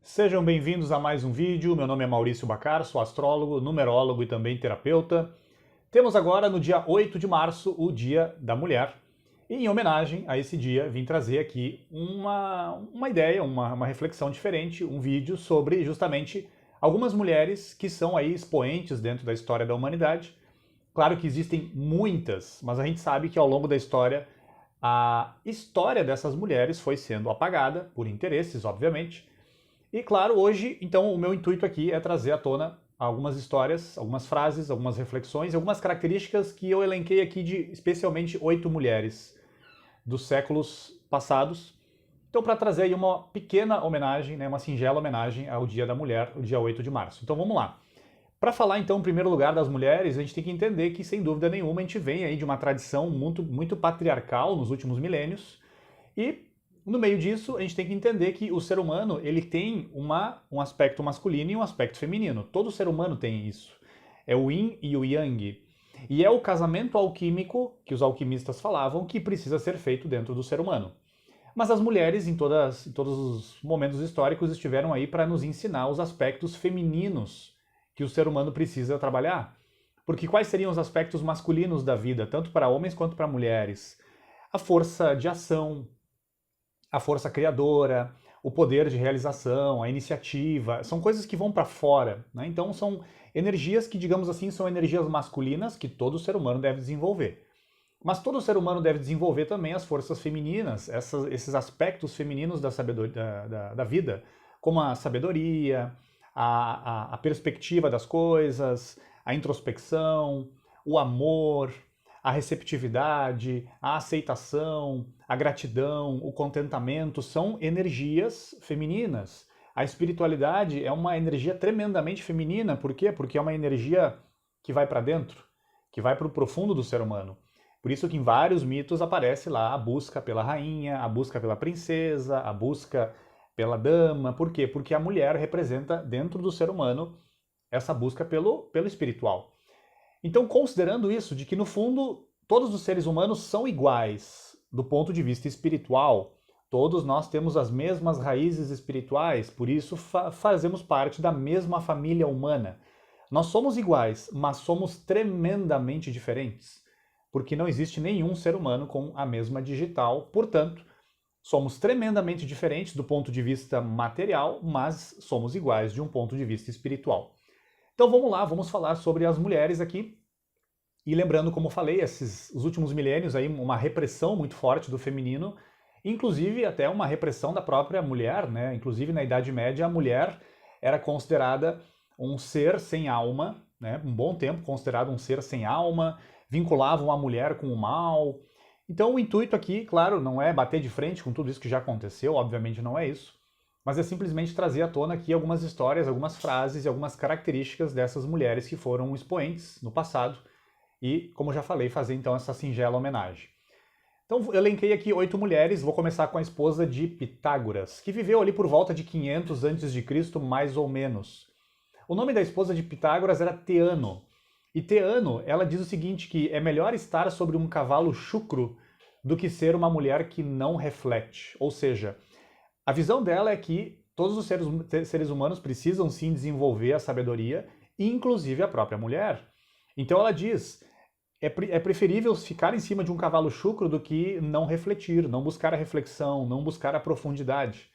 Sejam bem-vindos a mais um vídeo. Meu nome é Maurício Bacar, sou astrólogo, numerólogo e também terapeuta. Temos agora, no dia 8 de março, o Dia da Mulher. E em homenagem a esse dia, vim trazer aqui uma ideia, uma reflexão diferente, um vídeo sobre justamente algumas mulheres que são aí expoentes dentro da história da humanidade. Claro que existem muitas, mas a gente sabe que ao longo da história, a história dessas mulheres foi sendo apagada, por interesses, obviamente. E claro, hoje, então, o meu intuito aqui é trazer à tona algumas histórias, algumas frases, algumas reflexões, algumas características que eu elenquei aqui de especialmente 8 mulheres dos séculos passados. Então, para trazer aí uma pequena homenagem, né, uma singela homenagem ao Dia da Mulher, o dia 8 de março. Então vamos lá. Para falar então, em primeiro lugar, das mulheres, a gente tem que entender que, sem dúvida nenhuma, a gente vem aí de uma tradição muito patriarcal nos últimos milênios, e no meio disso, a gente tem que entender que o ser humano ele tem um aspecto masculino e um aspecto feminino. Todo ser humano tem isso. É o yin e o yang. E é o casamento alquímico, que os alquimistas falavam, que precisa ser feito dentro do ser humano. Mas as mulheres, em todos os momentos históricos, estiveram aí para nos ensinar os aspectos femininos que o ser humano precisa trabalhar. Porque quais seriam os aspectos masculinos da vida, tanto para homens quanto para mulheres? A força de ação, a força criadora, o poder de realização, a iniciativa, são coisas que vão para fora, né? Então são energias que, digamos assim, são energias masculinas que todo ser humano deve desenvolver. Mas todo ser humano deve desenvolver também as forças femininas, esses aspectos femininos da sabedoria, da vida, como a sabedoria, a perspectiva das coisas, a introspecção, o amor, a receptividade, a aceitação, a gratidão, o contentamento são energias femininas. A espiritualidade é uma energia tremendamente feminina. Por quê? Porque é uma energia que vai para dentro, que vai para o profundo do ser humano. Por isso que em vários mitos aparece lá a busca pela rainha, a busca pela princesa, a busca pela dama. Por quê? Porque a mulher representa dentro do ser humano essa busca pelo espiritual. Então, considerando isso, de que no fundo todos os seres humanos são iguais do ponto de vista espiritual, todos nós temos as mesmas raízes espirituais, por isso fazemos parte da mesma família humana. Nós somos iguais, mas somos tremendamente diferentes, porque não existe nenhum ser humano com a mesma digital, portanto, somos tremendamente diferentes do ponto de vista material, mas somos iguais de um ponto de vista espiritual. Então vamos lá, vamos falar sobre as mulheres aqui. E lembrando, como falei, os últimos milênios, aí, uma repressão muito forte do feminino, inclusive até uma repressão da própria mulher, né? Inclusive na Idade Média a mulher era considerada um ser sem alma, né? Um bom tempo considerado um ser sem alma, vinculavam a mulher com o mal. Então o intuito aqui, claro, não é bater de frente com tudo isso que já aconteceu, obviamente não é isso, mas é simplesmente trazer à tona aqui algumas histórias, algumas frases e algumas características dessas mulheres que foram expoentes no passado e, como já falei, fazer então essa singela homenagem. Então eu elenquei aqui 8 mulheres, vou começar com a esposa de Pitágoras, que viveu ali por volta de 500 a.C., mais ou menos. O nome da esposa de Pitágoras era Teano. E Teano, ela diz o seguinte, que é melhor estar sobre um cavalo chucro do que ser uma mulher que não reflete. Ou seja, a visão dela é que todos os seres humanos precisam sim desenvolver a sabedoria, inclusive a própria mulher. Então ela diz, é preferível ficar em cima de um cavalo chucro do que não refletir, não buscar a reflexão, não buscar a profundidade.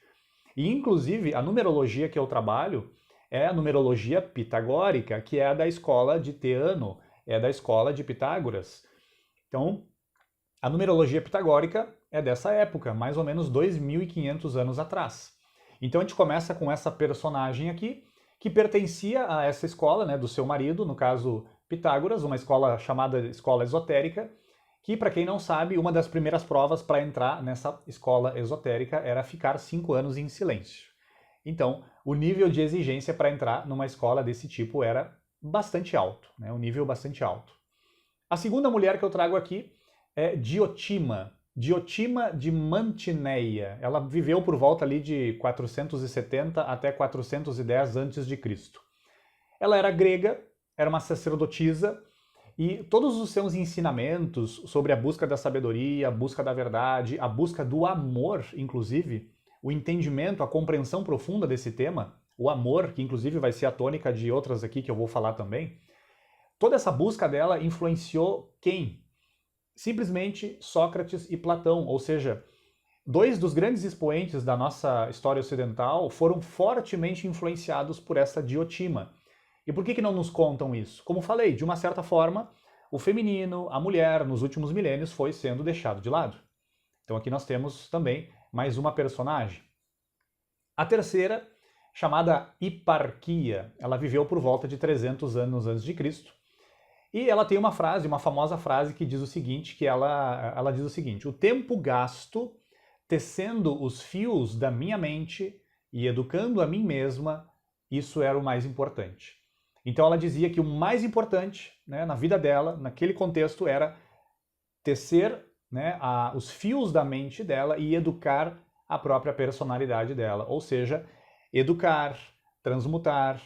E inclusive a numerologia que eu trabalho é a numerologia pitagórica, que é da escola de Teano, é da escola de Pitágoras. Então, a numerologia pitagórica é dessa época, mais ou menos 2.500 anos atrás. Então a gente começa com essa personagem aqui, que pertencia a essa escola, né, do seu marido, no caso Pitágoras, uma escola chamada escola esotérica, que, para quem não sabe, uma das primeiras provas para entrar nessa escola esotérica era ficar 5 anos em silêncio. Então, o nível de exigência para entrar numa escola desse tipo era bastante alto, né, um nível bastante alto. A segunda mulher que eu trago aqui é Diotima. Diotima de Mantineia. Ela viveu por volta ali de 470 até 410 a.C. Ela era grega, era uma sacerdotisa, e todos os seus ensinamentos sobre a busca da sabedoria, a busca da verdade, a busca do amor, inclusive, o entendimento, a compreensão profunda desse tema, o amor, que inclusive vai ser a tônica de outras aqui que eu vou falar também, toda essa busca dela influenciou quem? Simplesmente Sócrates e Platão, ou seja, dois dos grandes expoentes da nossa história ocidental foram fortemente influenciados por essa Diotima. E por que não nos contam isso? Como falei, de uma certa forma, o feminino, a mulher, nos últimos milênios foi sendo deixado de lado. Então aqui nós temos também mais uma personagem. A terceira, chamada Hiparquia, ela viveu por volta de 300 anos antes de Cristo. E ela tem uma frase, uma famosa frase que diz o seguinte, que ela diz o seguinte: o tempo gasto tecendo os fios da minha mente e educando a mim mesma, isso era o mais importante. Então ela dizia que o mais importante, né, na vida dela, naquele contexto, era tecer, né, os fios da mente dela e educar a própria personalidade dela. Ou seja, educar, transmutar,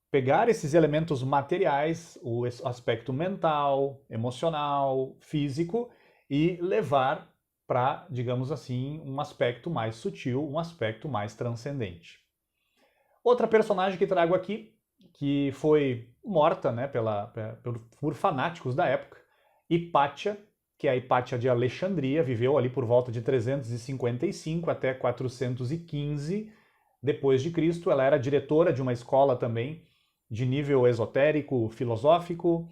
pegar esses elementos materiais, o aspecto mental, emocional, físico, e levar para, digamos assim, um aspecto mais sutil, um aspecto mais transcendente. Outra personagem que trago aqui, que foi morta, né, por fanáticos da época, Hipátia, que é a Hipátia de Alexandria, viveu ali por volta de 355 até 415 depois de Cristo. Ela era diretora de uma escola também de nível esotérico, filosófico,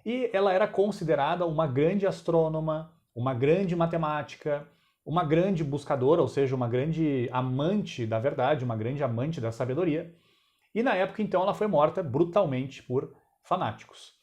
e ela era considerada uma grande astrônoma, uma grande matemática, uma grande buscadora, ou seja, uma grande amante da verdade, uma grande amante da sabedoria. E na época, então, ela foi morta brutalmente por fanáticos.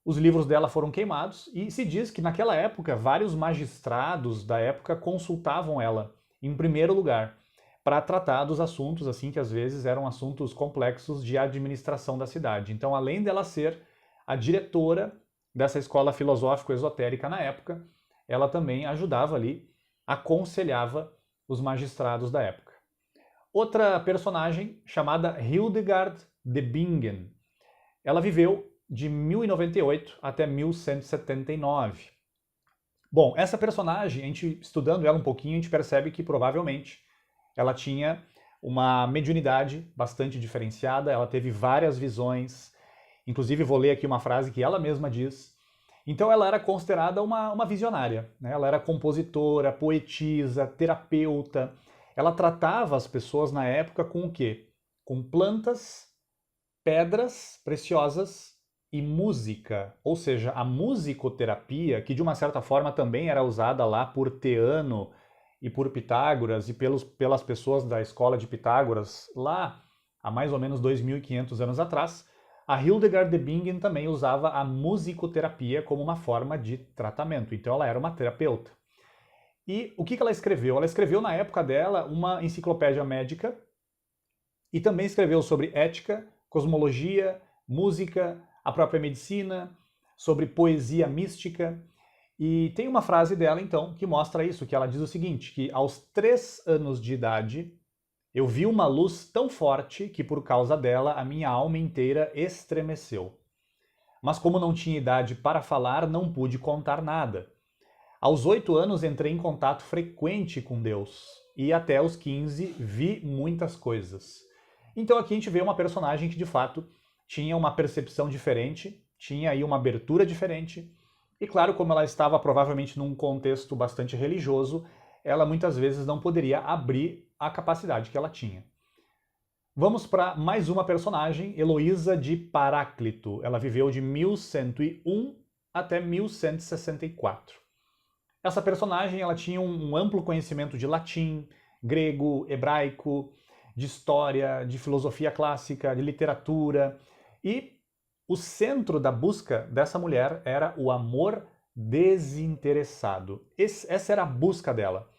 Os livros dela foram queimados e se diz que naquela época vários magistrados da época consultavam ela em primeiro lugar para tratar dos assuntos assim que às vezes eram assuntos complexos de administração da cidade. Então, além dela ser a diretora dessa escola filosófico-esotérica na época, ela também ajudava ali, aconselhava os magistrados da época. Outra personagem chamada Hildegard de Bingen. Ela viveu de 1098 até 1179. Bom, essa personagem, a gente estudando ela um pouquinho, a gente percebe que provavelmente ela tinha uma mediunidade bastante diferenciada, ela teve várias visões, inclusive vou ler aqui uma frase que ela mesma diz. Então ela era considerada uma visionária, né? Ela era compositora, poetisa, terapeuta. Ela tratava as pessoas na época com o quê? Com plantas, pedras preciosas e música. Ou seja, a musicoterapia, que de uma certa forma também era usada lá por Teano e por Pitágoras e pelas pessoas da escola de Pitágoras lá há mais ou menos 2.500 anos atrás, a Hildegard de Bingen também usava a musicoterapia como uma forma de tratamento. Então ela era uma terapeuta. E o que ela escreveu? Ela escreveu na época dela uma enciclopédia médica e também escreveu sobre ética, cosmologia, música, a própria medicina, sobre poesia mística. E tem uma frase dela, então, que mostra isso, que ela diz o seguinte, que aos 3 anos de idade, eu vi uma luz tão forte que por causa dela a minha alma inteira estremeceu. Mas como não tinha idade para falar, não pude contar nada. Aos 8 anos entrei em contato frequente com Deus e até os 15 vi muitas coisas. Então aqui a gente vê uma personagem que de fato tinha uma percepção diferente, tinha aí uma abertura diferente e claro, como ela estava provavelmente num contexto bastante religioso, ela muitas vezes não poderia abrir a capacidade que ela tinha. Vamos para mais uma personagem, Heloísa de Paráclito. Ela viveu de 1101 até 1164. Essa personagem ela tinha um amplo conhecimento de latim, grego, hebraico, de história, de filosofia clássica, de literatura. E o centro da busca dessa mulher era o amor desinteressado. Essa era a busca dela.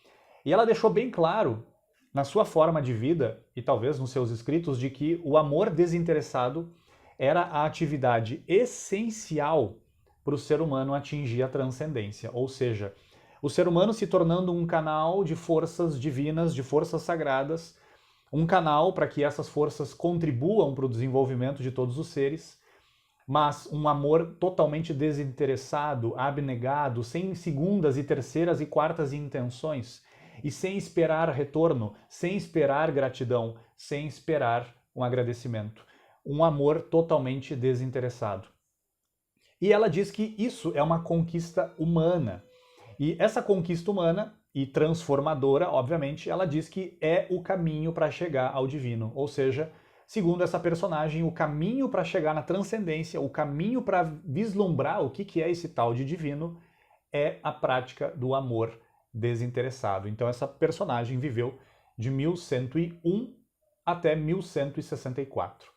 E ela deixou bem claro na sua forma de vida e talvez nos seus escritos de que o amor desinteressado era a atividade essencial para o ser humano atingir a transcendência, ou seja, o ser humano se tornando um canal de forças divinas, de forças sagradas, um canal para que essas forças contribuam para o desenvolvimento de todos os seres, mas um amor totalmente desinteressado, abnegado, sem segundas e terceiras e quartas intenções. e sem esperar retorno, sem esperar gratidão, sem esperar um agradecimento. Um amor totalmente desinteressado. E ela diz que isso é uma conquista humana. E essa conquista humana e transformadora, obviamente, ela diz que é o caminho para chegar ao divino. Ou seja, segundo essa personagem, o caminho para chegar na transcendência, o caminho para vislumbrar o que é esse tal de divino, é a prática do amor desinteressado. Então essa personagem viveu de 1101 até 1164.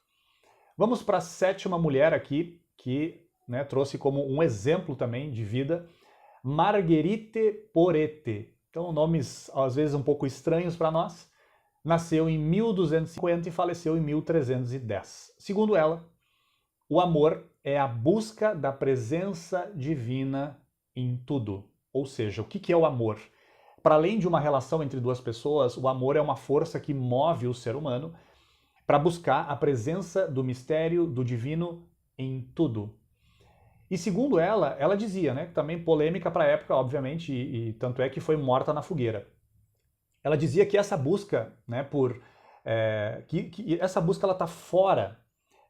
Vamos para a sétima mulher aqui, que trouxe como um exemplo também de vida, Marguerite Porete. Então nomes às vezes um pouco estranhos para nós. Nasceu em 1250 e faleceu em 1310. Segundo ela, o amor é a busca da presença divina em tudo. Ou seja, o que é o amor? Para além de uma relação entre duas pessoas, o amor é uma força que move o ser humano para buscar a presença do mistério, do divino em tudo. E segundo ela, ela dizia, também polêmica para a época, obviamente, e tanto é que foi morta na fogueira. Ela dizia que essa busca, essa busca ela está fora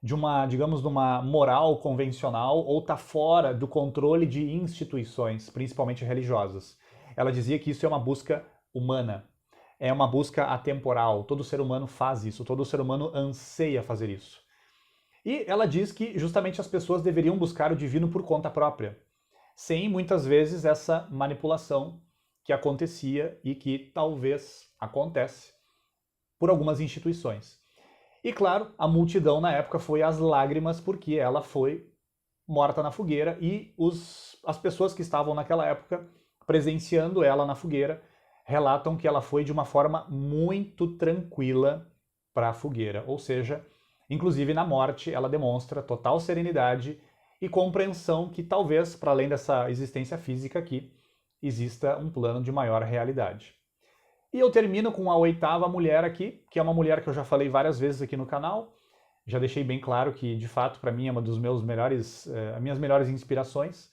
de uma, digamos, de uma moral convencional ou está fora do controle de instituições, principalmente religiosas. Ela dizia que isso é uma busca humana, é uma busca atemporal. Todo ser humano faz isso, todo ser humano anseia fazer isso. E ela diz que justamente as pessoas deveriam buscar o divino por conta própria, sem muitas vezes essa manipulação que acontecia e que talvez acontece por algumas instituições. E claro, a multidão na época foi às lágrimas porque ela foi morta na fogueira e as pessoas que estavam naquela época presenciando ela na fogueira relatam que ela foi de uma forma muito tranquila para a fogueira, ou seja, inclusive na morte ela demonstra total serenidade e compreensão que talvez, para além dessa existência física aqui, exista um plano de maior realidade. E eu termino com a oitava mulher aqui, que é uma mulher que eu já falei várias vezes aqui no canal. Já deixei bem claro que, de fato, para mim é uma das minhas melhores inspirações.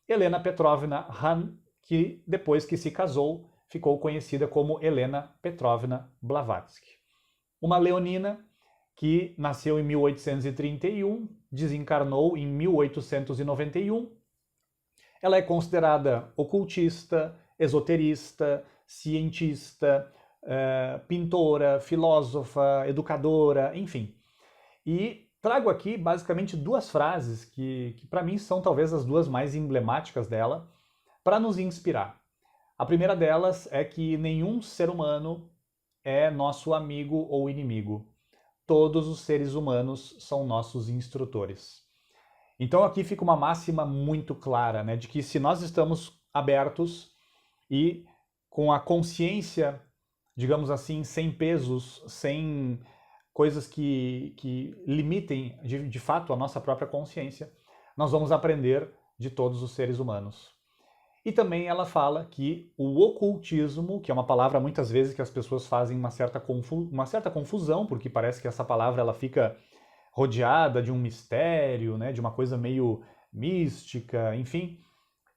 Helena Petrovna Hahn, que depois que se casou, ficou conhecida como Helena Petrovna Blavatsky. Uma leonina que nasceu em 1831, desencarnou em 1891. Ela é considerada ocultista, esoterista, cientista, pintora, filósofa, educadora, enfim. E trago aqui basicamente duas frases que para mim são talvez as duas mais emblemáticas dela, para nos inspirar. A primeira delas é que nenhum ser humano é nosso amigo ou inimigo. Todos os seres humanos são nossos instrutores. Então aqui fica uma máxima muito clara, de que se nós estamos abertos e com a consciência, digamos assim, sem pesos, sem coisas que limitem de fato a nossa própria consciência, nós vamos aprender de todos os seres humanos. E também ela fala que o ocultismo, que é uma palavra muitas vezes que as pessoas fazem uma certa confusão, porque parece que essa palavra ela fica rodeada de um mistério, de uma coisa meio mística, enfim.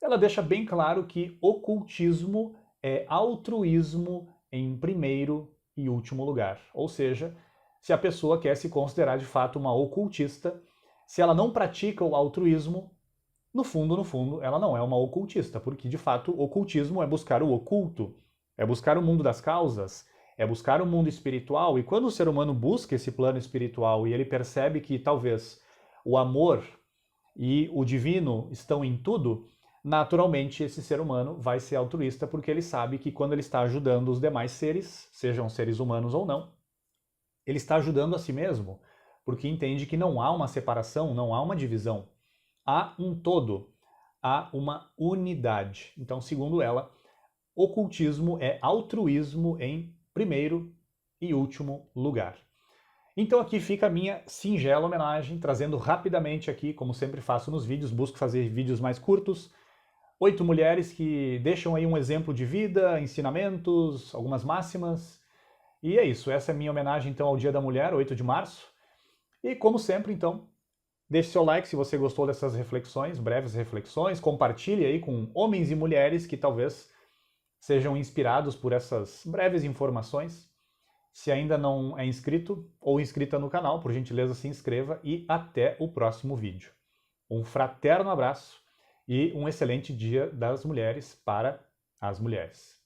Ela deixa bem claro que ocultismo é altruísmo em primeiro e último lugar. Ou seja, se a pessoa quer se considerar de fato uma ocultista, se ela não pratica o altruísmo, no fundo, ela não é uma ocultista, porque de fato o ocultismo é buscar o oculto, é buscar o mundo das causas, é buscar o mundo espiritual, e quando o ser humano busca esse plano espiritual e ele percebe que talvez o amor e o divino estão em tudo, naturalmente esse ser humano vai ser altruísta porque ele sabe que quando ele está ajudando os demais seres, sejam seres humanos ou não, ele está ajudando a si mesmo, porque entende que não há uma separação, não há uma divisão. Há um todo, há uma unidade. Então, segundo ela, ocultismo é altruísmo em primeiro e último lugar. Então aqui fica a minha singela homenagem, trazendo rapidamente aqui, como sempre faço nos vídeos, busco fazer vídeos mais curtos, 8 mulheres que deixam aí um exemplo de vida, ensinamentos, algumas máximas. E é isso, essa é a minha homenagem então ao Dia da Mulher, 8 de março. E como sempre, então, deixe seu like se você gostou dessas reflexões, breves reflexões, compartilhe aí com homens e mulheres que talvez sejam inspirados por essas breves informações. Se ainda não é inscrito ou inscrita no canal, por gentileza se inscreva e até o próximo vídeo. Um fraterno abraço e um excelente Dia das Mulheres para as mulheres.